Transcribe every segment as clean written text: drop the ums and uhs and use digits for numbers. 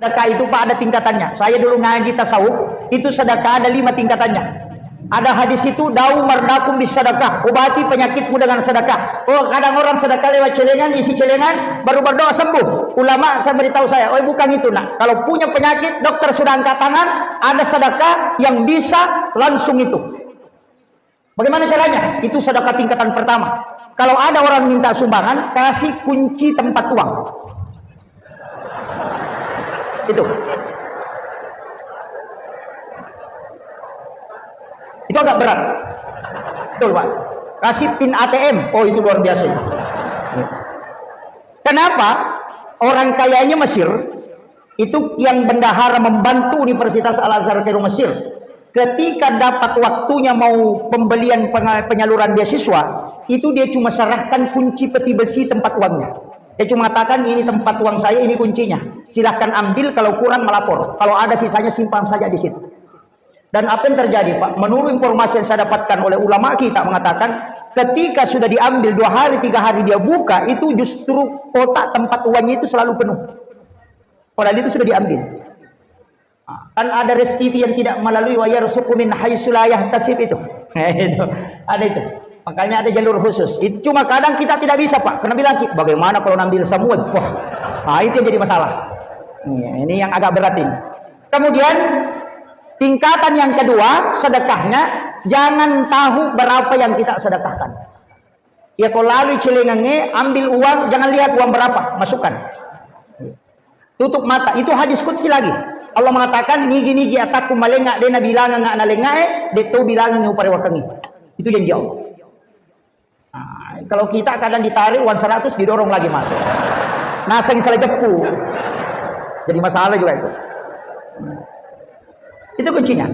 Sedekah itu Pak ada tingkatannya. Saya dulu ngaji tasawuf, itu sedekah ada 5 tingkatannya. Ada hadis itu, dau mardakum bis sedekah, obati penyakitmu dengan sedekah. Oh, kadang orang sedekah lewat celengan, isi celengan, baru berdoa sembuh. Ulama saya beritahu saya, oh bukan itu nak. Kalau punya penyakit, dokter sudah angkat tangan, ada sedekah yang bisa langsung itu. Bagaimana caranya? Itu sedekah tingkatan pertama. Kalau ada orang minta sumbangan, kasih kunci tempat uang. Itu agak berat. Betul Pak. Kasih pin ATM. Oh itu luar biasa. Kenapa? Orang kayanya Mesir itu yang bendahara membantu Universitas Al-Azhar Kairo Mesir. Ketika dapat waktunya mau pembelian penyaluran beasiswa, itu dia cuma serahkan kunci peti besi tempat uangnya. Dia cuma katakan ini tempat uang saya, ini kuncinya. Silahkan ambil, kalau kurang melapor. Kalau ada sisanya simpan saja di situ. Dan apa yang terjadi Pak? Menurut informasi yang saya dapatkan oleh ulama kita mengatakan, ketika sudah diambil 2 hari 3 hari dia buka, itu justru kotak tempat uangnya itu selalu penuh. Padahal itu sudah diambil. Kan ada rezeki yang tidak melalui wa yarzuqu min haitsu la yahtasib itu. Itu. Ada itu. Makanya ada jalur khusus. Itu cuma kadang kita tidak bisa Pak. Karena bilang, bagaimana kalau ngambil semua? Wah, nah, itu yang jadi masalah. Ini yang agak berat ini. Kemudian tingkatan yang kedua, sedekahnya jangan tahu berapa yang kita sedekahkan. Ya kalau lalu celengannya ambil uang, jangan lihat uang berapa, masukkan. Tutup mata. Itu hadis qudsi lagi. Allah mengatakan, nigi-nigi ataku malengak dena bilangan ngak nalengae, deto bilangan upare wakangi. Itu janji Allah. Nah, kalau kita kadang ditarik uang 100 didorong lagi masuk. Nasa yang salah jepu. Jadi masalah juga itu. Itu kuncinya.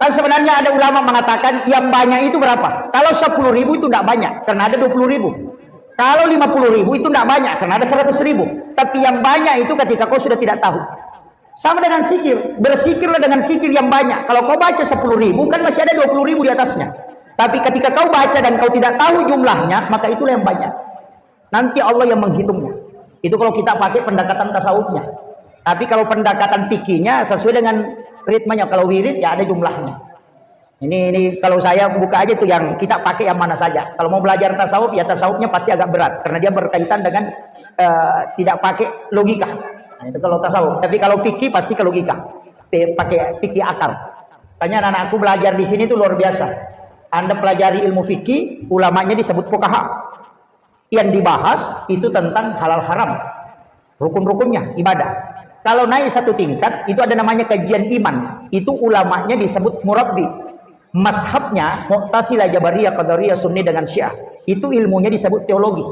Kan sebenarnya ada ulama mengatakan yang banyak itu berapa? Kalau 10.000 itu tidak banyak, karena ada 20.000. Kalau 50.000 itu tidak banyak, karena ada 100.000. Tapi yang banyak itu ketika kau sudah tidak tahu. Sama dengan zikir. Bersikirlah dengan zikir yang banyak. Kalau kau baca 10.000 kan masih ada 20.000 di atasnya. Tapi ketika kau baca dan kau tidak tahu jumlahnya, maka itulah yang banyak. Nanti Allah yang menghitungnya. Itu kalau kita pakai pendekatan tasawufnya. Tapi kalau pendekatan fikihnya sesuai dengan ritmenya. Kalau wirid ya ada jumlahnya. Ini kalau saya buka aja tuh yang kita pakai yang mana saja. Kalau mau belajar tasawuf ya tasawufnya pasti agak berat karena dia berkaitan dengan tidak pakai logika. Nah, itu kalau tasawuf. Tapi kalau fikih pasti ke logika. Pakai fikih akal. Makanya anak-anakku belajar di sini tuh luar biasa. Anda pelajari ilmu fikih, ulamanya disebut fuqaha. Yang dibahas itu tentang halal haram, rukun-rukunnya, ibadah. Kalau naik satu tingkat, itu ada namanya kajian iman. Itu ulamanya disebut murabbi. Mazhabnya Mu'tazilah, Jabariyah, Qadariyah, Sunni dengan Syiah. Itu ilmunya disebut teologi.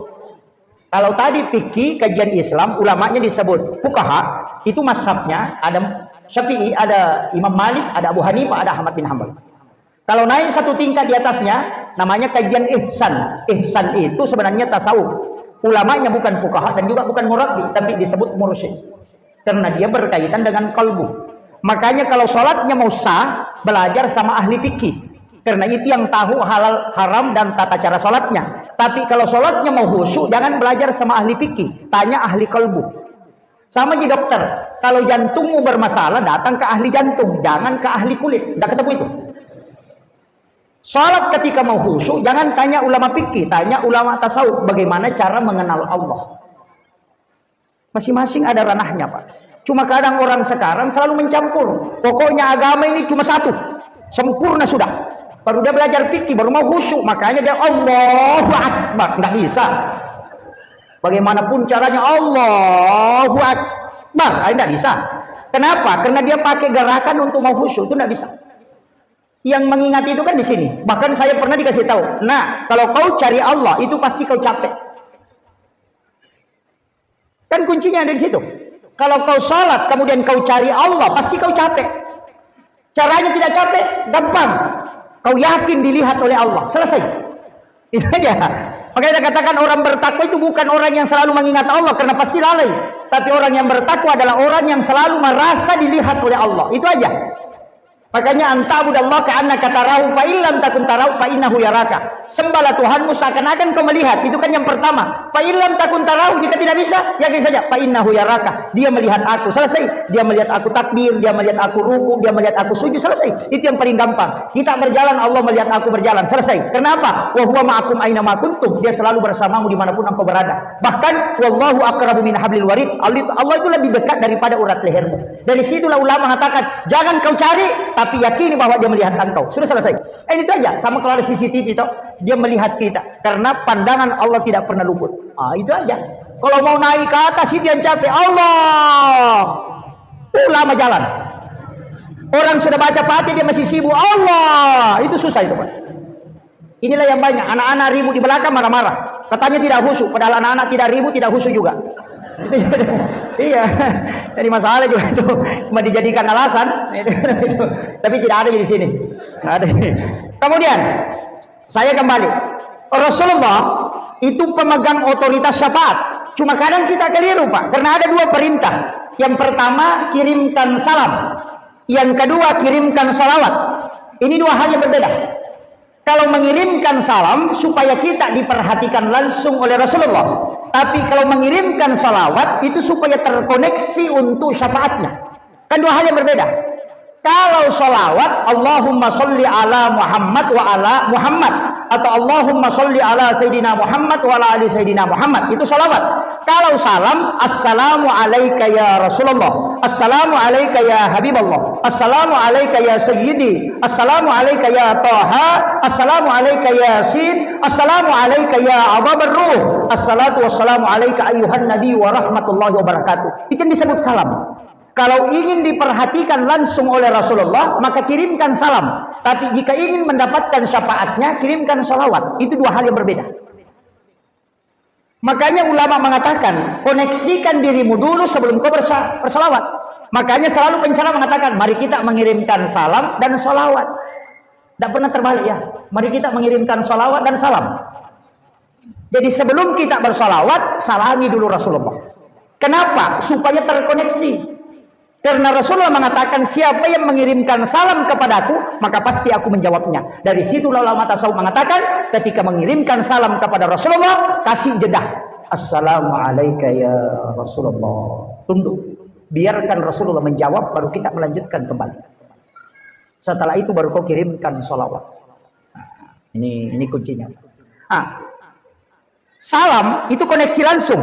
Kalau tadi fikih, kajian Islam, ulamanya disebut fuqaha. Itu mazhabnya ada Syafi'i, ada Imam Malik, ada Abu Hanifah, ada Ahmad bin Hanbal. Kalau naik satu tingkat di atasnya, namanya kajian ihsan. Ihsan itu sebenarnya tasawuf. Ulamanya bukan fuqaha dan juga bukan murabbi, tapi disebut mursyid. Karena dia berkaitan dengan kalbu. Makanya kalau sholatnya mau sah, belajar sama ahli fikih. Karena itu yang tahu halal, haram, dan tata cara sholatnya. Tapi kalau sholatnya mau khusyuk, jangan belajar sama ahli fikih. Tanya ahli kalbu. Sama di dokter. Kalau jantungmu bermasalah, datang ke ahli jantung. Jangan ke ahli kulit. Tidak ketemu itu. Salat ketika mau khusyuk jangan tanya ulama fikih, tanya ulama tasawuf bagaimana cara mengenal Allah. Masing-masing ada ranahnya Pak. Cuma kadang orang sekarang selalu mencampur. Pokoknya agama ini cuma satu, sempurna sudah. Baru dia belajar fikih, baru mau khusyuk, makanya dia Allahu Akbar. Nggak bisa. Bagaimanapun caranya Allahu Akbar, nggak bisa. Kenapa? Karena dia pakai gerakan untuk mau khusyuk, itu nggak bisa. Yang mengingat itu kan di sini. Bahkan saya pernah dikasih tahu. Nah, kalau kau cari Allah, itu pasti kau capek. Kan kuncinya ada di situ. Kalau kau sholat, kemudian kau cari Allah, pasti kau capek. Caranya tidak capek, gampang. Kau yakin dilihat oleh Allah. Selesai. Itu aja. Makanya kita katakan orang bertakwa itu bukan orang yang selalu mengingat Allah, karena pasti lalai. Tapi orang yang bertakwa adalah orang yang selalu merasa dilihat oleh Allah. Itu aja. Makanya antabudallah ka'annaka tarahu fa illam takun tarahu fa innahu yaraka. Sembahlah Tuhanmu seakan-akan kau melihat. Itu kan yang pertama. Fa illam takun tarahu, jika tidak bisa, yakin saja fa innahu yaraka. Dia melihat aku. Selesai. Dia melihat aku takbir, dia melihat aku ruku, dia melihat aku sujud. Selesai. Itu yang paling gampang. Kita berjalan, Allah melihat aku berjalan. Selesai. Kenapa? Wa huwa ma'akum aina ma kuntum. Dia selalu bersamamu dimanapun engkau berada. Bahkan wallahu aqrabu min hablil warid. Allah itu lebih dekat daripada urat lehermu. Dari situlah ulama mengatakan, jangan kau cari, tapi yakini bahwa dia melihat engkau. Sudah selesai. Ini itu aja. Sama kalau ada CCTV itu, dia melihat kita. Karena pandangan Allah tidak pernah luput. Itu aja. Kalau mau naik ke atas itu yang capek. Allah. Ulama jalan. Orang sudah baca Fatihah dia masih sibuk. Allah. Itu susah itu, Pak. Inilah yang banyak. Anak-anak ribut di belakang marah-marah. Katanya tidak khusyuk. Padahal anak-anak tidak ribut, tidak khusyuk juga. Iya. Jadi masalah juga itu. Cuma dijadikan alasan. Tapi tidak ada di sini. Ada. Kemudian saya kembali. Rasulullah itu pemegang otoritas syafaat. Cuma kadang kita keliru, Pak. Karena ada dua perintah. Yang pertama, kirimkan salam. Yang kedua, kirimkan salawat. Ini dua hal yang berbeda. Kalau mengirimkan salam, supaya kita diperhatikan langsung oleh Rasulullah. Tapi kalau mengirimkan salawat, itu supaya terkoneksi untuk syafaatnya. Kan dua hal yang berbeda. Kalau salawat, Allahumma sholli ala Muhammad wa ala Muhammad. Atau Allahumma sholli ala Sayyidina Muhammad wa ala ali Sayyidina Muhammad. Itu salawat. Kalau salam, Assalamu alayka ya Rasulullah. Assalamu alayka ya Habiballah. Assalamu alayka ya Sayyidi. Assalamu alayka ya Taha. Assalamu alayka ya Yasin. Assalamu alayka ya Ababar Ruh. Assalatu wassalamu alayka ayyuhan Nabi wa rahmatullahi wa barakatuh. Itu yang disebut salam. Kalau ingin diperhatikan langsung oleh Rasulullah, maka kirimkan salam. Tapi jika ingin mendapatkan syafaatnya, kirimkan salawat. Itu dua hal yang berbeda. Makanya ulama mengatakan, koneksikan dirimu dulu sebelum kau bersalawat. Makanya selalu pencara mengatakan, mari kita mengirimkan salam dan salawat. Tidak pernah terbalik ya. Mari kita mengirimkan salawat dan salam. Jadi sebelum kita bersalawat, salami dulu Rasulullah. Kenapa? Supaya terkoneksi. Karena Rasulullah mengatakan, siapa yang mengirimkan salam kepadaku, maka pasti aku menjawabnya. Dari situlah ulama tasawuf mengatakan, ketika mengirimkan salam kepada Rasulullah, kasih jeda. Assalamualaikum ya Rasulullah. Tunduk. Biarkan Rasulullah menjawab, baru kita melanjutkan kembali. Setelah itu baru kau kirimkan sholawat. Ini kuncinya. Salam itu koneksi langsung.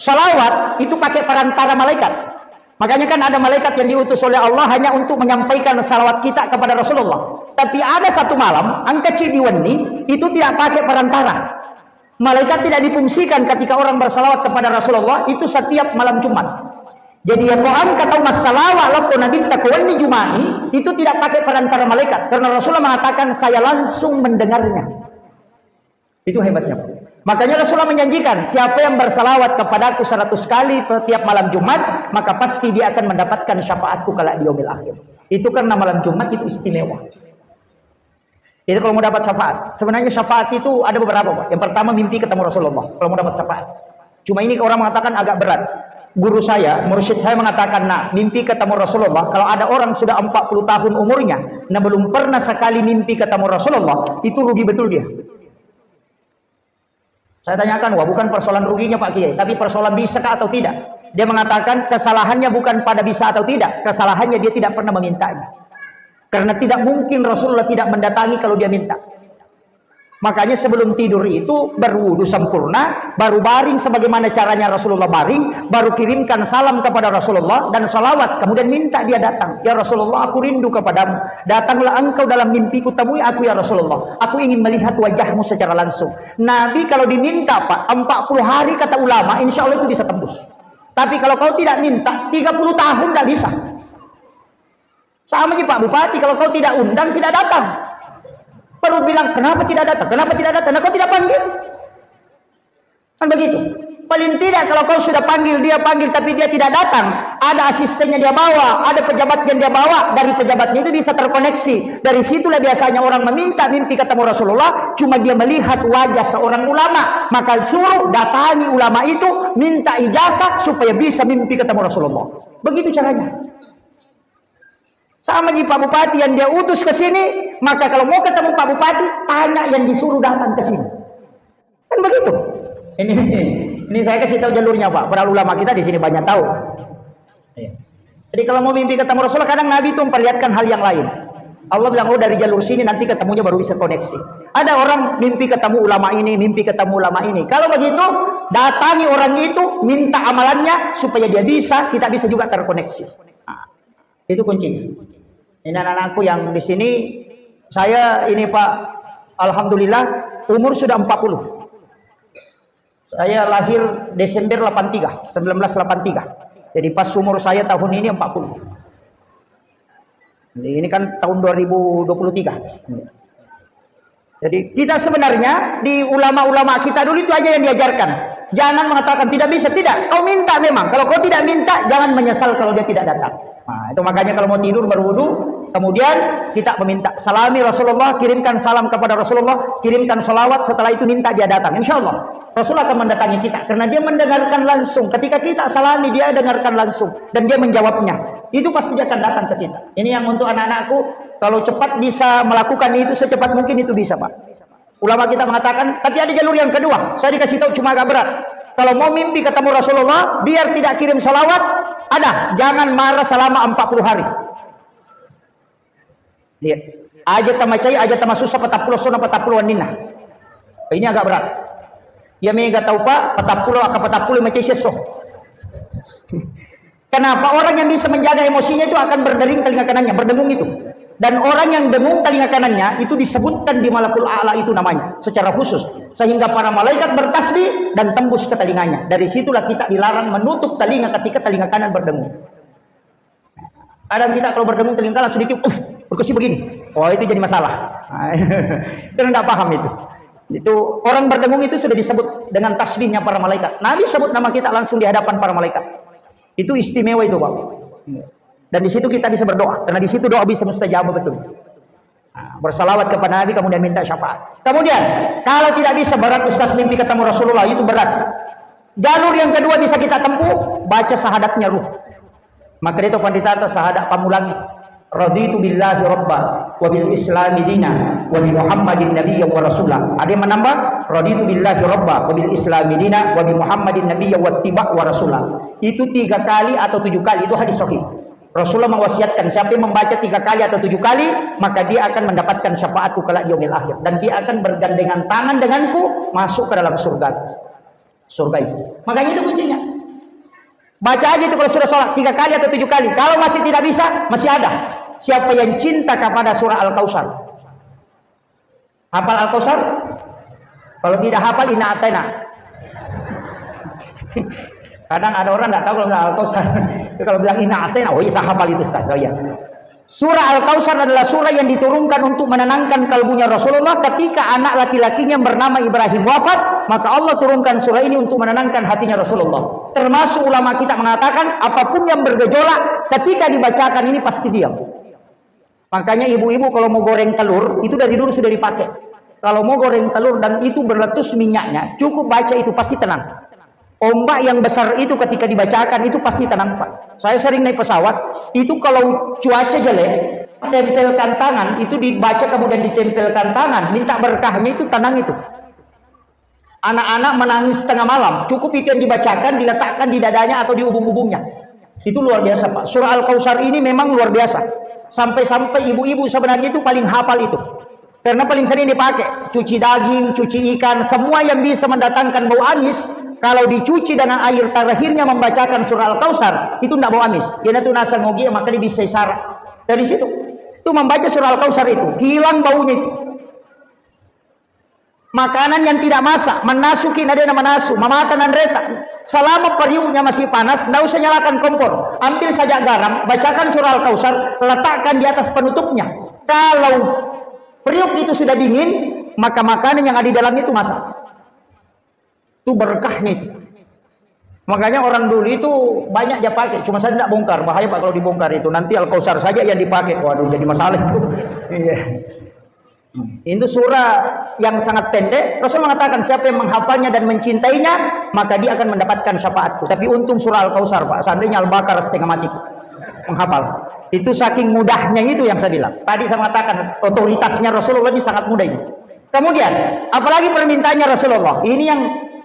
Sholawat itu pakai perantara malaikat. Makanya kan ada malaikat yang diutus oleh Allah hanya untuk menyampaikan salawat kita kepada Rasulullah. Tapi ada satu malam, angka Cidiwani itu tidak pakai perantara. Malaikat tidak difungsikan ketika orang bersalawat kepada Rasulullah, itu setiap malam Jumat. Jadi ya Quran kata masalawat lako nabi takwani Jumai, itu tidak pakai perantara malaikat. Karena Rasulullah mengatakan, saya langsung mendengarnya. Itu hebatnya. Makanya Rasulullah menjanjikan, siapa yang bersalawat kepadaku 100 kali setiap malam Jumat, maka pasti dia akan mendapatkan syafaatku kala di yaumil akhir. Itu karena malam Jumat itu istimewa. Itu kalau mau dapat syafaat. Sebenarnya syafaat itu ada beberapa, Pak. Yang pertama, mimpi ketemu Rasulullah kalau mau dapat syafaat. Cuma ini orang mengatakan agak berat. Guru saya, mursyid saya mengatakan, nah, mimpi ketemu Rasulullah, kalau ada orang sudah 40 tahun umurnya, nah belum pernah sekali mimpi ketemu Rasulullah, itu rugi betul dia. Saya tanyakan, wah bukan persoalan ruginya Pak Kiai, tapi persoalan bisa atau tidak. Dia mengatakan kesalahannya bukan pada bisa atau tidak, kesalahannya dia tidak pernah memintanya. Karena tidak mungkin Rasulullah tidak mendatangi kalau dia minta. Makanya sebelum tidur itu berwudu sempurna, baru baring sebagaimana caranya Rasulullah baring, baru kirimkan salam kepada Rasulullah dan salawat, kemudian minta dia datang. Ya Rasulullah, aku rindu kepadamu. Datanglah engkau dalam mimpiku, temui aku ya Rasulullah. Aku ingin melihat wajahmu secara langsung. Nabi kalau diminta Pak, 40 hari kata ulama, insya Allah itu bisa tembus. Tapi kalau kau tidak minta, 30 tahun tidak bisa. Sama aja Pak Bupati, kalau kau tidak undang, tidak datang. Baru bilang, kenapa tidak datang? Kenapa tidak datang? Nah, kau tidak panggil. Kan begitu. Paling tidak kalau kau sudah panggil, dia panggil tapi dia tidak datang. Ada asistennya dia bawa, ada pejabat yang dia bawa. Dari pejabatnya itu bisa terkoneksi. Dari situlah biasanya orang meminta mimpi ketemu Rasulullah. Cuma dia melihat wajah seorang ulama. Maka suruh datangi ulama itu, minta ijazah supaya bisa mimpi ketemu Rasulullah. Begitu caranya. Sama di Pak Bupati yang dia utus ke sini, maka kalau mau ketemu Pak Bupati, tanya yang disuruh datang ke sini. Kan begitu. Ini saya kasih tahu jalurnya Pak. Para ulama kita di sini banyak tahu. Jadi kalau mau mimpi ketemu Rasulullah, kadang Nabi itu memperlihatkan hal yang lain. Allah bilang, oh dari jalur sini nanti ketemunya baru bisa koneksi. Ada orang mimpi ketemu ulama ini, mimpi ketemu ulama ini. Kalau begitu, datangi orang itu, minta amalannya supaya dia bisa, kita bisa juga terkoneksi. Nah, itu kuncinya. Ini anak-anakku yang di sini, saya ini Pak, alhamdulillah umur sudah 40. Saya lahir Desember 83, 1983. Jadi pas umur saya tahun ini 40. Ini kan tahun 2023. Jadi kita sebenarnya di ulama-ulama kita dulu itu aja yang diajarkan. Jangan mengatakan tidak bisa, tidak. Kau minta memang. Kalau kau tidak minta, jangan menyesal kalau dia tidak datang. Nah, itu makanya kalau mau tidur berwudu, kemudian kita meminta salami Rasulullah, kirimkan salam kepada Rasulullah, kirimkan salawat, setelah itu minta dia datang. Insya Allah Rasulullah akan mendatangi kita karena dia mendengarkan langsung. Ketika kita salami, dia dengarkan langsung dan dia menjawabnya. Itu pasti dia akan datang ke kita. Ini yang untuk anak-anakku, kalau cepat bisa melakukan itu secepat mungkin itu bisa Pak. Ulama kita mengatakan, tapi ada jalur yang kedua. Saya dikasih tahu cuma agak berat. Kalau mau mimpi ketemu Rasulullah, biar tidak kirim salawat, ada, jangan marah selama 40 hari. Lihat, aja tamacai, aja tamasusah, patapuluh sona, patapuluh nina. Ini agak berat. Ya mega tahu Pak, patapuluh akan patapuluh macai sesoh. Kenapa? Orang yang bisa menjaga emosinya itu akan berdering telinga kanannya, berdengung itu. Dan orang yang dengung telinga kanannya itu disebutkan di Malakul A'la itu namanya secara khusus, sehingga para malaikat bertasbih dan tembus ke telinganya. Dari situlah kita dilarang menutup telinga ketika telinga kanan berdengung. Kadang kita kalau berdengung telinga kanan sedikit, berkesi begini. Oh itu jadi masalah. Karena tidak paham itu. Itu orang berdengung itu sudah disebut dengan tasbihnya para malaikat. Nabi sebut nama kita langsung di hadapan para malaikat. Itu istimewa itu Pak. Dan di situ kita bisa berdoa, karena di situ doa bisa mustajab betul. Nah, bersalawat kepada Nabi kemudian minta syafaat. Kemudian kalau tidak bisa, berat Ustaz mimpi ketemu Rasulullah, itu berat. Jalur yang kedua bisa kita tempuh, baca syahadatnya ruh. Maka itu pandita syahadat pamulangi. Raditu billahi rabba wa bil islami dina wa bi Muhammadin nabiyyan wa rasulah. Ada yang menambah raditu billahi rabba wa bil islami dina wa bi Muhammadin nabiyyan wa tiba wa rasulah. Itu 3 kali atau 7 kali, itu hadis sahih. Rasulullah mewasiatkan siapa yang membaca 3 kali atau 7 kali, maka dia akan mendapatkan syafaatku kelak yaumil akhir, dan dia akan bergandengan tangan denganku masuk ke dalam surga. Surga itu. Makanya itu kuncinya. Baca aja itu kalau sudah sholat 3 kali atau 7 kali. Kalau masih tidak bisa, masih ada. Siapa yang cinta kepada surah Al-Kautsar? Hafal Al-Kautsar? Kalau tidak hafal, Inna Atayna. Kadang ada orang nggak tahu kalau nggak Al-Kautsar. Kalau bilang Inna Atayna, oh iya saya hafal itu Ustaz. Oh iya. Surah Al-Kautsar adalah surah yang diturunkan untuk menenangkan kalbunya Rasulullah ketika anak laki-lakinya bernama Ibrahim wafat, maka Allah turunkan surah ini untuk menenangkan hatinya Rasulullah. Termasuk ulama kita mengatakan apapun yang bergejolak ketika dibacakan ini pasti diam. Makanya ibu-ibu kalau mau goreng telur itu dari dulu sudah dipakai. Kalau mau goreng telur dan itu berletus minyaknya, cukup baca itu pasti tenang. Ombak yang besar itu ketika dibacakan itu pasti tenang Pak. Saya sering naik pesawat, itu kalau cuaca jelek, tempelkan tangan, itu dibaca kemudian ditempelkan tangan, minta berkahnya itu tenang itu. Anak-anak menangis tengah malam, cukup itu yang dibacakan, diletakkan di dadanya atau di ubung-ubungnya. Itu luar biasa Pak. Surah Al-Kautsar ini memang luar biasa. Sampai-sampai ibu-ibu sebenarnya itu paling hafal itu. Karena paling sering dipakai. Cuci daging, cuci ikan, semua yang bisa mendatangkan bau amis, kalau dicuci dengan air terakhirnya membacakan surah Al-Kautsar, itu tidak bau amis. Dia itu nasa ngogi, maka dia bisa isyarat. Dari situ. Itu membaca surah Al-Kautsar itu. Hilang baunya itu. Makanan yang tidak masak, menasuki nadena menasu, memakan retak. Selama periuknya masih panas, tidak usah nyalakan kompor. Ambil saja garam, bacakan surah Al-Kautsar, letakkan di atas penutupnya. Kalau periuk itu sudah dingin, maka makanan yang ada di dalamnya itu masak. Itu berkahnya itu. Makanya orang dulu itu banyak dia pakai. Cuma saya tidak bongkar, bahaya Pak kalau dibongkar itu. Nanti Al-Kautsar saja yang dipakai. Waduh, jadi masalah itu. Iya. Itu surah yang sangat pendek. Rasul mengatakan siapa yang menghafalnya dan mencintainya, maka dia akan mendapatkan syafaatku. Tapi untung surah Al-Kautsar Pak. Seandainya Al-Baqarah setengah mati menghafal. Itu saking mudahnya itu yang saya bilang. Tadi saya mengatakan otoritasnya Rasulullah ini sangat mudah itu. Kemudian, apalagi permintaannya Rasulullah. Ini yang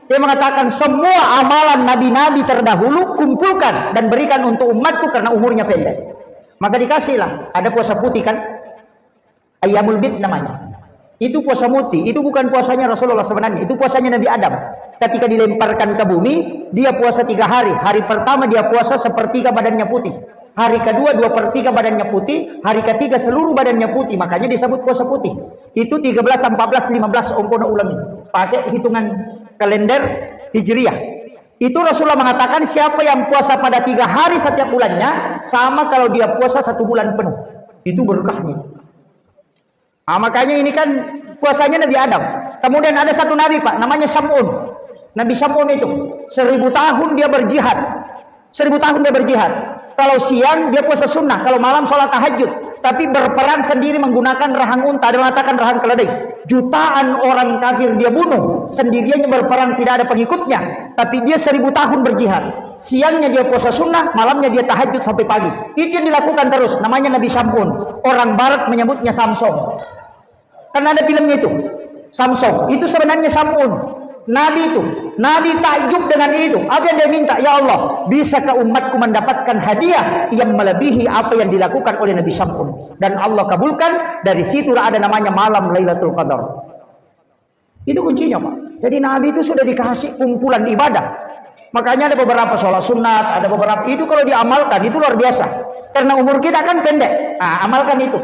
Dia mengatakan semua amalan nabi-nabi terdahulu kumpulkan dan berikan untuk umatku karena umurnya pendek. Maka dikasihlah. Ada puasa putih kan? Ayyamul bid namanya. Itu puasa putih. Itu bukan puasanya Rasulullah sebenarnya. Itu puasanya Nabi Adam. Ketika dilemparkan ke bumi, dia puasa 3 hari. Hari pertama dia puasa sepertiga badannya putih. Hari kedua 2/3 badannya putih. Hari ketiga seluruh badannya putih. Makanya disebut puasa putih. Itu 13, 14, 15 ompono ulangi. Pakai hitungan kalender Hijriah. Itu Rasulullah mengatakan siapa yang puasa pada 3 hari setiap bulannya, sama kalau dia puasa 1 bulan penuh. Itu berkahnya. Nah, makanya ini kan puasanya Nabi Adam. Kemudian ada satu nabi Pak, namanya Syam'un. Nabi Syam'un itu 1000 tahun dia berjihad. 1000 tahun dia berjihad. Kalau siang dia puasa sunnah, kalau malam sholat tahajud. Tapi berperang sendiri menggunakan rahang unta, dia mengatakan rahang keledai. Jutaan orang kafir dia bunuh, sendiriannya berperang, tidak ada pengikutnya. Tapi dia 1000 tahun berjihad. Siangnya dia puasa sunnah, malamnya dia tahajud sampai pagi. Itu yang dilakukan terus, namanya Nabi Syam'un. Orang barat menyebutnya Samson. Karena ada filmnya itu, Samson. Itu sebenarnya Syam'un. Nabi itu, Nabi takjub dengan itu. Apa yang dia minta? Ya Allah, bisakah umatku mendapatkan hadiah yang melebihi apa yang dilakukan oleh Nabi Syam'un? Dan Allah kabulkan. Dari situlah ada namanya malam Lailatul Qadar. Itu kuncinya Pak. Jadi Nabi itu sudah dikasih kumpulan ibadah. Makanya ada beberapa sholat sunat, ada beberapa itu kalau diamalkan itu luar biasa. Karena umur kita kan pendek. Nah, amalkan itu.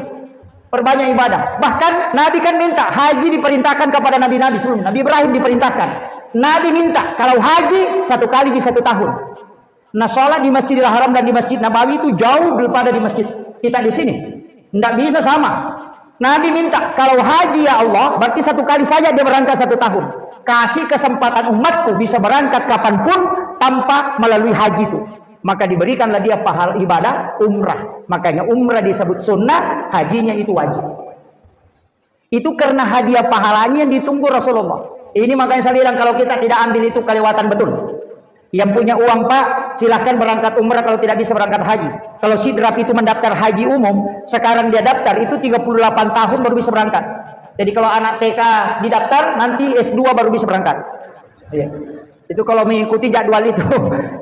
Perbanyak ibadah. Bahkan Nabi kan minta haji diperintahkan kepada nabi-nabi sebelum. Nabi Ibrahim diperintahkan. Nabi minta kalau haji 1 kali di 1 tahun. Nah, sholat di Masjidil Haram dan di Masjid Nabawi itu jauh daripada di masjid kita di sini. Tidak bisa sama. Nabi minta kalau haji ya Allah berarti 1 kali saja dia berangkat 1 tahun. Kasih kesempatan umatku bisa berangkat kapanpun tanpa melalui haji itu. Maka diberikanlah dia pahala ibadah umrah. Makanya umrah disebut sunnah, hajinya itu wajib. Itu karena hadiah pahalanya yang ditunggu Rasulullah. Ini makanya saya bilang kalau kita tidak ambil itu kelewatan betul. Yang punya uang Pak, silahkan berangkat umrah kalau tidak bisa berangkat haji. Kalau sidrap itu mendaftar haji umum, sekarang dia daftar itu 38 tahun baru bisa berangkat. Jadi kalau anak TK didaftar, nanti S2 baru bisa berangkat. Iya. Itu kalau mengikuti jadwal itu.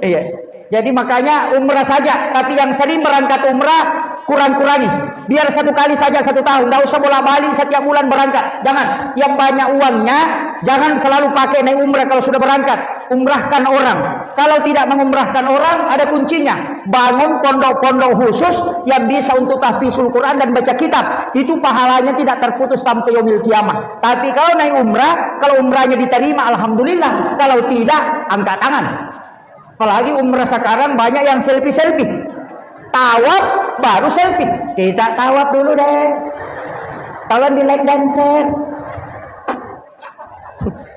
Iya. Jadi makanya umrah saja, tapi yang sering berangkat umrah kurang-kurangi. Biar 1 kali saja 1 tahun, tidak usah bolak-balik setiap bulan berangkat. Jangan, yang banyak uangnya jangan selalu pakai naik umrah kalau sudah berangkat. Umrahkan orang. Kalau tidak mengumrahkan orang, ada kuncinya. Bangun pondok-pondok khusus yang bisa untuk tahfizul Quran dan baca kitab. Itu pahalanya tidak terputus sampai yaumil kiamah. Tapi kalau naik umrah, kalau umrahnya diterima, alhamdulillah. Kalau tidak, angkat tangan. Apalagi umrah sekarang banyak yang selfie-selfie. Tawaf baru selfie. Kita tawaf dulu deh. Tolong di like dan share.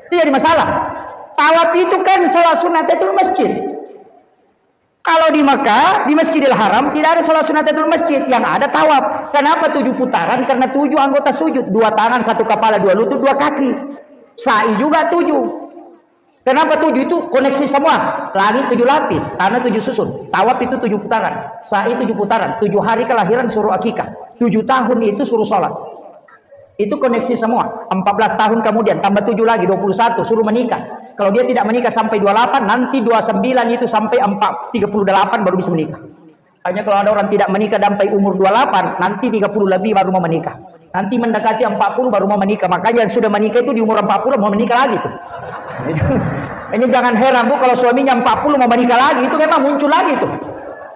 Itu jadi masalah. Tawaf itu kan sholat sunnatul masjid. Kalau di Makkah, di Masjidil Haram tidak ada sholat sunnatul masjid, yang ada tawaf. Kenapa 7 putaran? Karena 7 anggota sujud, 2 tangan, 1 kepala, 2 lutut, 2 kaki. Sa'i juga 7. Kenapa 7 itu koneksi semua? Langit 7 lapis, tanah 7 susun. Tawaf itu 7 putaran, sa'i 7 putaran. 7 hari kelahiran suruh akikah. 7 tahun itu suruh sholat. Itu koneksi semua. 14 tahun kemudian tambah 7 lagi 21 suruh menikah. Kalau dia tidak menikah sampai 28, nanti 29 itu sampai 38 baru bisa menikah. Hanya kalau ada orang tidak menikah sampai umur 28, nanti 30 lebih baru mau menikah. Nanti mendekati 40 baru mau menikah. Makanya yang sudah menikah itu di umur 40 mau menikah lagi tuh. Ini jangan heran Bu kalau suaminya 40 mau menikah lagi, itu memang muncul lagi tuh.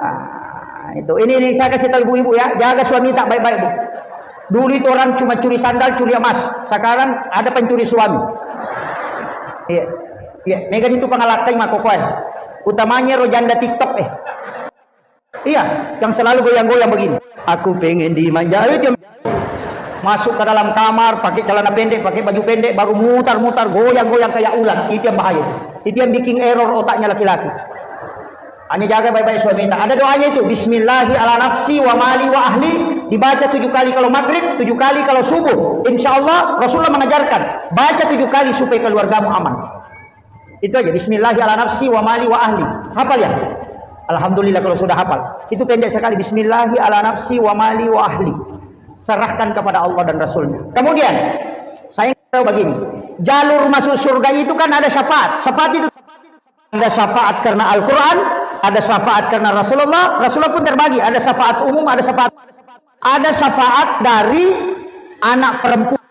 Nah, itu ini saya kasih tahu ibu-ibu ya, jaga suami tak baik-baik Bu. Dulu itu orang cuma curi sandal, curi emas. Sekarang ada pencuri suami. Iya. Iya, megan itu pengalakan mah kokoan. Utamanya rojanda TikTok Iya, yang selalu goyang-goyang begini. Aku pengen dimanja. Masuk ke dalam kamar pakai celana pendek, pakai baju pendek, baru mutar-mutar goyang-goyang kayak ular. Itu yang bahaya. Itu yang bikin error otaknya laki-laki. Hanya jaga baik-baik suami. Ada doanya itu, Bismillahi ala nafsi wa mali wa ahli, dibaca 7 kali kalau maghrib, 7 kali kalau subuh. Insya Allah Rasulullah mengajarkan baca 7 kali supaya keluargamu aman. Itu aja, Bismillahi ala nafsi wa mali wa ahli. Hafal ya? Alhamdulillah kalau sudah hafal. Itu pendek sekali, Bismillahi ala nafsi wa mali wa ahli. Serahkan kepada Allah dan Rasulnya. Kemudian saya tahu begini, jalur masuk surga itu kan ada syafaat. Syafaat itu ada syafaat karena Al-Quran, ada syafaat karena Rasulullah. Rasulullah pun terbagi, ada syafaat umum, ada syafaat dari anak perempuan.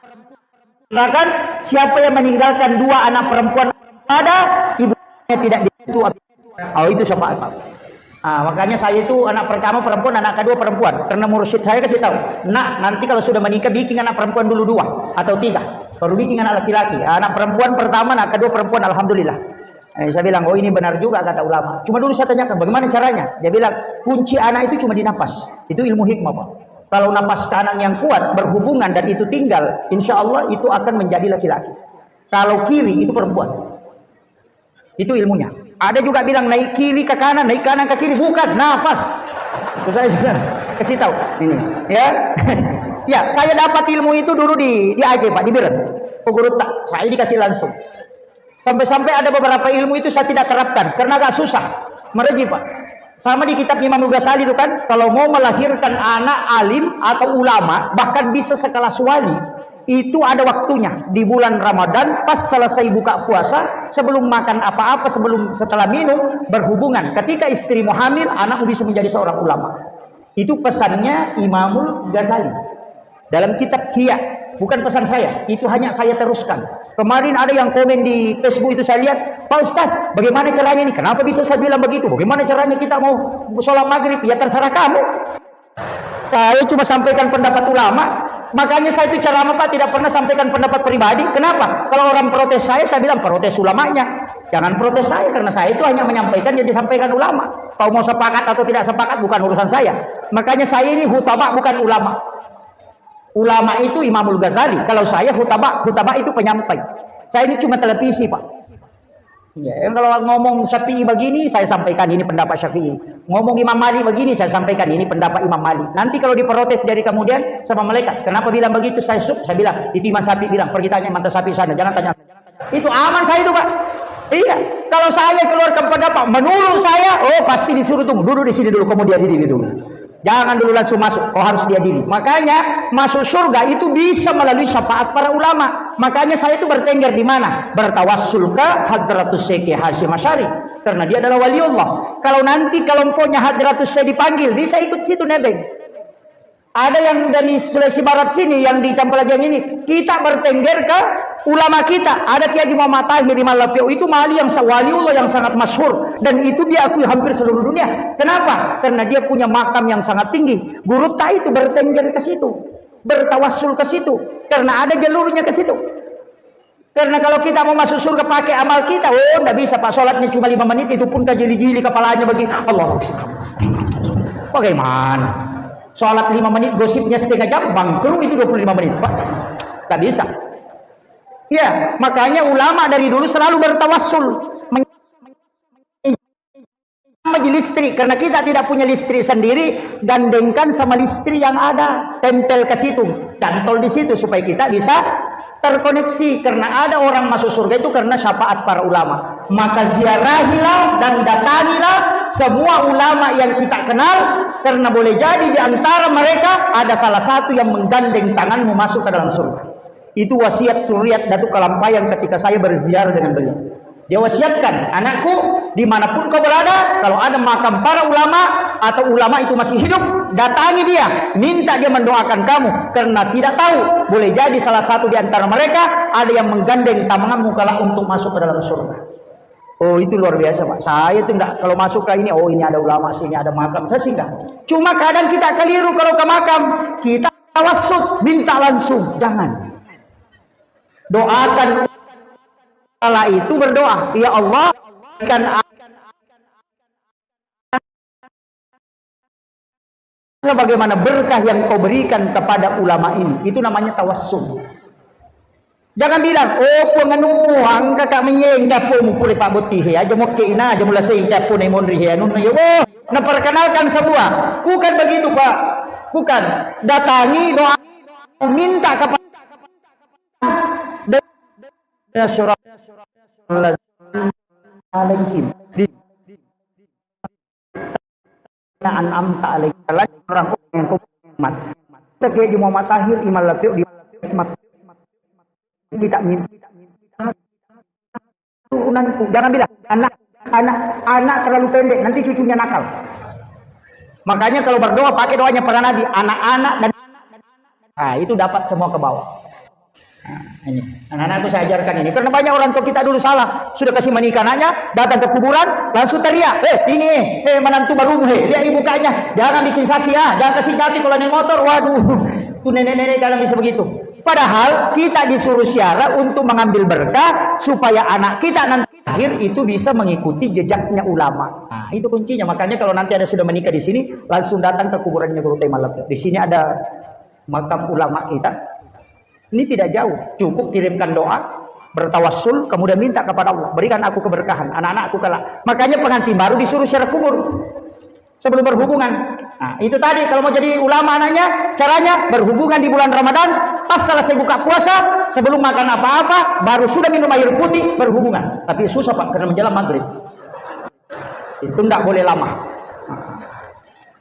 Bahkan siapa yang meninggalkan 2 anak perempuan ada, ibunya tidak ditu. Oh, itu syafaat. Makanya saya itu anak pertama perempuan, anak kedua perempuan. Karena mursyid saya kasih tahu, nak, nanti kalau sudah menikah bikin anak perempuan dulu 2 atau 3, baru bikin anak laki-laki. Anak perempuan pertama, anak kedua perempuan, alhamdulillah. Saya bilang, oh ini benar juga kata ulama. Cuma dulu saya tanyakan, bagaimana caranya? Dia bilang, kunci anak itu cuma di napas. Itu ilmu hikmah, Pak. Kalau napas kanan yang kuat berhubungan dan itu tinggal, insya Allah itu akan menjadi laki-laki. Kalau kiri itu perempuan. Itu ilmunya. Ada juga bilang naik kiri ke kanan, naik kanan ke kiri, bukan, nafas. Terus saya sudah kasih tahu ini, ya. Ya, saya dapat ilmu itu dulu di Aceh, Pak, di Biren. Guru tak, saya dikasih langsung. Sampai-sampai ada beberapa ilmu itu saya tidak terapkan karena agak susah. Mereji, Pak. Sama di kitab Imam Ghazali itu kan, kalau mau melahirkan anak alim atau ulama, bahkan bisa sekelas wali, itu ada waktunya di bulan Ramadan pas selesai buka puasa, sebelum makan apa-apa, setelah minum berhubungan. Ketika istrimu hamil, anakmu bisa menjadi seorang ulama. Itu pesannya Imamul Ghazali dalam kitab Hiya, bukan pesan saya, itu hanya saya teruskan. Kemarin ada yang komen di Facebook itu saya lihat, Pak Ustaz, bagaimana caranya ini? Kenapa bisa saya bilang begitu? Bagaimana caranya kita mau sholat maghrib? Ya terserah kamu. Saya cuma sampaikan pendapat ulama. Makanya saya itu ceramah, Pak, tidak pernah sampaikan pendapat pribadi. Kenapa? Kalau orang protes saya bilang protes ulamanya. Jangan protes saya, karena saya itu hanya menyampaikan yang disampaikan ulama. Kau mau sepakat atau tidak sepakat bukan urusan saya. Makanya saya ini hutaba bukan ulama. Ulama itu Imamul Ghazali. Kalau saya hutaba itu penyampai. Saya ini cuma televisi, Pak. Ya, kalau ngomong Syafi'i begini, saya sampaikan ini pendapat Syafi'i. Ngomong Imam Malik begini, saya sampaikan ini pendapat Imam Malik. Nanti kalau diprotes dari kemudian sama malaikat, kenapa bilang begitu? Saya bilang, itu Imam Syafi'i bilang, pergi tanya mantan Syafi'i sana, jangan tanya. Itu aman saya itu, Pak. Iya, kalau saya keluarkan pendapat menurut saya, oh pasti disuruh tunggu, duduk di sini dulu, kemudian diri dulu. Jangan dulu langsung masuk, kau harus diadili. Makanya masuk surga itu bisa melalui syafaat para ulama. Makanya saya itu bertengger di mana? Bertawassul ke Hadratus Syekh Hasyim Asy'ari, karena dia adalah waliullah. Kalau nanti kelompoknya Hadratus Syekh dipanggil, bisa ikut situ nebeng. Ada yang dari Sulawesi Barat sini, yang di Campelagian ini, kita bertengger ke ulama kita. Ada Kiai Haji Muhammad Tahir di Malapio, itu wali waliullah yang sangat masyhur, dan itu diakui hampir seluruh dunia. Kenapa? Karena dia punya makam yang sangat tinggi. Guru itu bertengger ke situ, bertawassul ke situ, karena ada jalurnya ke situ. Karena kalau kita mau masuk surga pakai amal kita, oh enggak bisa, Pak. Sholatnya cuma 5 menit, itu pun kejeli-jeli kepalanya bagi Allah. Bagaimana? Sholat 5 menit, gosipnya setengah jam, bangkrut itu 25 menit, Pak. Tak bisa. Ya, makanya ulama dari dulu selalu bertawassul. Majelis listrik, karena kita tidak punya listrik sendiri, gandengkan sama listrik yang ada, tempel ke situ, cantol di situ supaya kita bisa terkoneksi. Karena ada orang masuk surga itu karena syafaat para ulama. Maka ziarahilah dan datangilah semua ulama yang kita kenal, karena boleh jadi di antara mereka ada salah satu yang menggandeng tanganmu masuk ke dalam surga. Itu wasiat Suryat Datuk Kalampayan ketika saya berziarah dengan beliau. Dia wasiatkan, anakku, dimanapun kau berada, kalau ada makam para ulama atau ulama itu masih hidup, datangi dia, minta dia mendoakan kamu, karena tidak tahu, boleh jadi salah satu di antara mereka ada yang menggandeng tanganmu kala untuk masuk ke dalam surga. Oh, itu luar biasa, Pak. Saya itu enggak, kalau masuk ke ini, oh ini ada ulama, sini ada makam, saya singgah. Cuma kadang kita keliru kalau ke makam, kita tawassul, minta langsung, jangan. Doakan. Allah itu berdoa, ya Allah, bagaimana berkah yang kau berikan kepada ulama ini. Itu namanya tawassul. Jangan bilang, oh pengenuang kakak menyeng dapur mupuli Pak Boti aja mau kena aja mula sei capun ai monri he anu yo. Nah, perkenalkan semua. Bukan begitu, Pak. Bukan. Datangi, doa, minta kepada surah alaihim di an'amta alaihim orang yang kumat. Kita di Muhammad Tahir Imal Lafiq di kita minta turunanku. Jangan bilang anak terlalu pendek, nanti cucunya nakal. Makanya kalau berdoa pakai doanya para nabi, anak-anak dan itu dapat semua ke bawah. Ini anak-anakku saya ajarkan ini, karena banyak orang tua kita dulu salah, sudah kasih menikah anaknya, datang ke kuburan langsung teriak, ini menantu baru, lihat ibu mukanya, jangan bikin sakit ya, jangan kasih jati kalau naik motor, waduh, tuh nenek-nenek dalam bisa begitu. Padahal kita disuruh syiara untuk mengambil berkah supaya anak kita nanti akhir itu bisa mengikuti jejaknya ulama. Nah, itu kuncinya. Makanya kalau nanti ada sudah menikah di sini, langsung datang ke kuburannya Guru Taimalam. Di sini ada makam ulama kita. Ini tidak jauh, cukup kirimkan doa, bertawassul, kemudian minta kepada Allah, berikan aku keberkahan, anak-anakku kelak. Makanya pengantin baru disuruh syiar kubur sebelum berhubungan. Nah, itu tadi kalau mau jadi ulama anaknya, caranya berhubungan di bulan Ramadan, pas selesai buka puasa, sebelum makan apa-apa, baru sudah minum air putih, berhubungan. Tapi susah Pak, karena menjelang maghrib. Itu tidak boleh lama.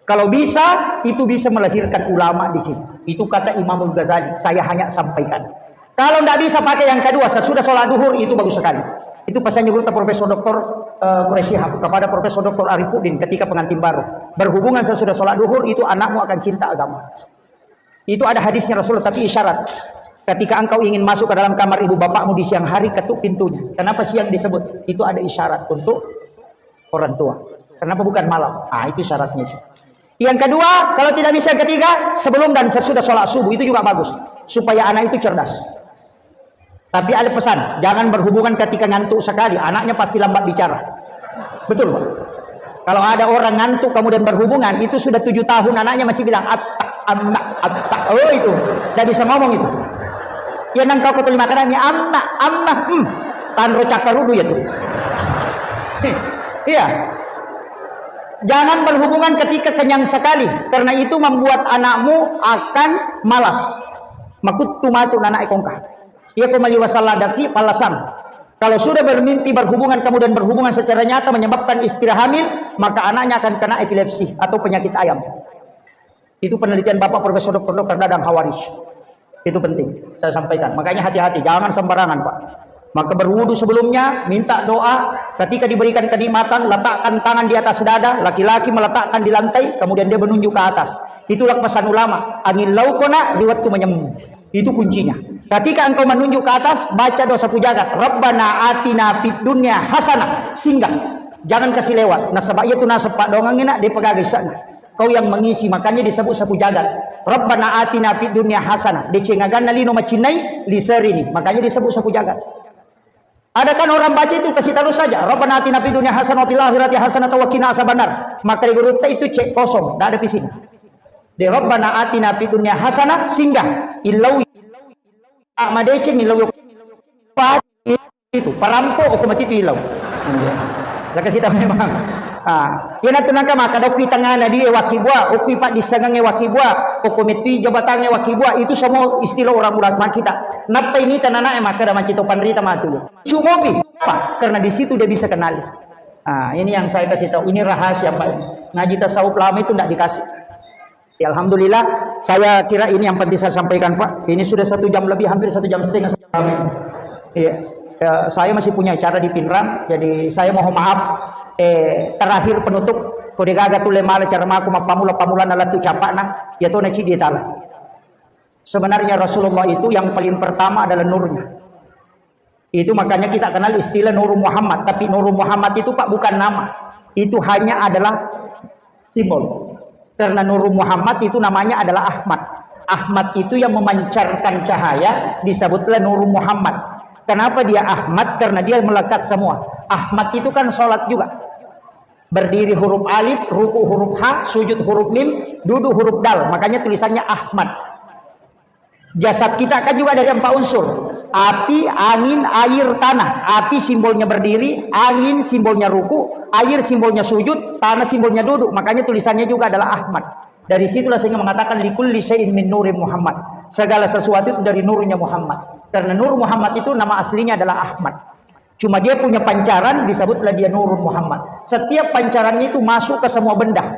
Kalau bisa, itu bisa melahirkan ulama di sini. Itu kata Imamul Ghazali. Saya hanya sampaikan. Kalau tidak bisa pakai yang kedua, sesudah sholat duhur, itu bagus sekali. Itu pesannya guru Profesor Dr. Quraisy Shihab kepada Profesor Dr. Arifuddin ketika pengantin baru. Berhubungan sesudah sholat duhur, itu anakmu akan cinta agama. Itu ada hadisnya Rasulullah, tapi isyarat. Ketika engkau ingin masuk ke dalam kamar ibu bapakmu di siang hari, ketuk pintunya. Kenapa siang disebut? Itu ada isyarat untuk orang tua. Kenapa bukan malam? Itu syaratnya. Yang kedua, kalau tidak bisa yang ketiga, sebelum dan sesudah sholat subuh, itu juga bagus. Supaya anak itu cerdas. Tapi ada pesan, jangan berhubungan ketika ngantuk sekali. Anaknya pasti lambat bicara. Betul Pak? Kalau ada orang ngantuk kemudian berhubungan, itu sudah 7 tahun anaknya masih bilang, atta. Oh itu, tidak bisa ngomong itu. Ya nang kau ketulima kanannya, amma. Tanro cakarudu ya tuh. Iya. Jangan berhubungan ketika kenyang sekali, karena itu membuat anakmu akan malas. Makut tumatu anak ekongkah. Ia kembali wasalladaki palasan. Kalau sudah bermimpi berhubungan kemudian berhubungan secara nyata menyebabkan istri hamil, maka anaknya akan kena epilepsi atau penyakit ayam. Itu penelitian Bapak Profesor Dr. Dadang Hawaris. Itu penting saya sampaikan. Makanya hati-hati, jangan sembarangan Pak. Maka berwudu sebelumnya, minta doa. Ketika diberikan kenikmatan, letakkan tangan di atas dada. Laki-laki meletakkan di lantai, kemudian dia menunjuk ke atas. Itulah pesan ulama. Angin laukona liwat tu menyem. Itu kuncinya. Ketika engkau menunjuk ke atas, baca doa sapu jagat. Rabbana atina fid dunya hasanah. Singgah. Jangan kasih lewat. Nasabak itu nasab Pak dongang enak dia pegagai sana. Kau yang mengisi, makanya disebut sapu jagat. Rabbana atina fid dunya hasanah. Decengagan nalino macinai liserini. Makanya disebut sapu jagat. Ada kan orang baca itu kasih terus saja. Rabbana atina fid dunya hasanah wa fil akhirati hasanah wa qina azabannar. Maka di guru itu cek kosong, tidak ada di sini. Di Rabbana atina fid dunya hasanah singgah. Ilawi amadece ilawi itu perampok hukum itu ilau. Saya kasih tahu memang. Yan ato nang kama kada ukui tangana di wakibwa, ukui pak disangang wakibwa, hukumiti jabatannya wakibwa, itu semua istilah orang ulama kita. Napa ini tanana maka ada macam panrita matu. Cumobi, apa? Karena di situ dia bisa kenali. Ini yang saya kasih tahu, ini rahasia Pak. Ngaji tasawuf lama itu tidak dikasih. Ya, alhamdulillah, saya kira ini yang penting saya sampaikan Pak. Ini sudah 1 jam lebih, hampir 1 jam setengah. Iya. Saya masih punya acara di Pinrang, jadi saya mohon maaf. Terakhir penutup kode gaga tu lemala cara maku pamula na latu capana ya to na cidi tala. Sebenarnya Rasulullah itu yang paling pertama adalah nurnya. Itu makanya kita kenal istilah Nur Muhammad, tapi Nur Muhammad itu Pak bukan nama. Itu hanya adalah simbol. Karena Nur Muhammad itu namanya adalah Ahmad. Ahmad itu yang memancarkan cahaya, disebutlah Nur Muhammad. Kenapa dia Ahmad? Karena dia melekat semua. Ahmad itu kan sholat juga. Berdiri huruf alif, ruku huruf ha, sujud huruf mim, duduk huruf dal. Makanya tulisannya Ahmad. Jasad kita kan juga dari 4 unsur. Api, angin, air, tanah. Api simbolnya berdiri, angin simbolnya ruku, air simbolnya sujud, tanah simbolnya duduk. Makanya tulisannya juga adalah Ahmad. Dari situlah sehingga mengatakan likulli syai'in min nuri Muhammad. Segala sesuatu itu dari nurnya Muhammad. Karena Nur Muhammad itu nama aslinya adalah Ahmad. Cuma dia punya pancaran, disebutlah dia Nur Muhammad. Setiap pancarannya itu masuk ke semua benda.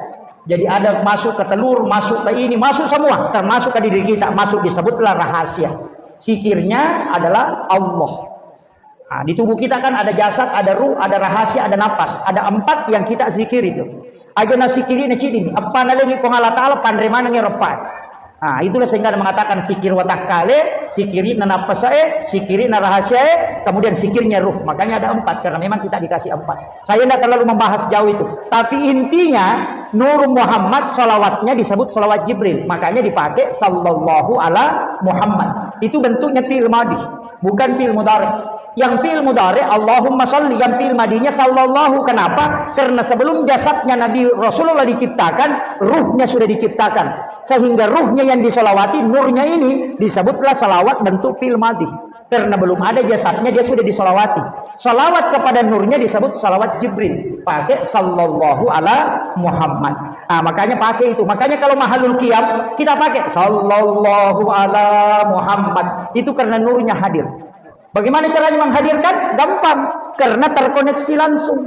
Jadi ada masuk ke telur, masuk ke ini, masuk semua. Termasuk ke diri kita, masuk disebutlah rahasia. Sikirnya adalah Allah. Nah, di tubuh kita kan ada jasad, ada ruh, ada rahasia, ada nafas. Ada 4 yang kita zikir itu. Aja na sikiri na cidin. Apa na lagi pengala ta'ala pandremana ngeropai. Nah, itulah sehingga mengatakan sikir watah kale, sikiri na napasae, sikiri na rahasia, kemudian sikirnya ruh. Makanya ada 4 karena memang kita dikasih 4. Saya tidak terlalu membahas jauh itu. Tapi intinya Nur Muhammad salawatnya disebut salawat Jibril. Makanya dipakai sallallahu ala Muhammad. Itu bentuknya fi'il madhi, bukan fi'il mudhari. Yang fi'il mudhari Allahumma sholli, yang fi'il madhinya sallallahu. Kenapa? Karena sebelum jasadnya Nabi Rasulullah diciptakan, ruhnya sudah diciptakan. Sehingga ruhnya yang disolawati, nurnya ini disebutlah salawat bentuk fi'il madhi. Karena belum ada jasadnya, dia sudah disolawati. Salawat kepada nurnya disebut salawat Jibril. Pakai sallallahu ala Muhammad. Nah, makanya pakai itu. Makanya kalau mahalul qiyam kita pakai sallallahu ala Muhammad. Itu karena nurnya hadir. Bagaimana caranya menghadirkan? Gampang, karena terkoneksi langsung.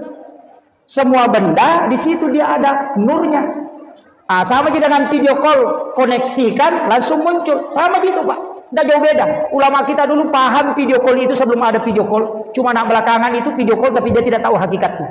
Semua benda di situ dia ada nurnya. Ah, sama aja dengan video call, koneksikan langsung muncul. Sama gitu, Pak. Tidak jauh beda. Ulama kita dulu paham video call itu sebelum ada video call. Cuma nak belakangan itu video call tapi dia tidak tahu hakikatnya.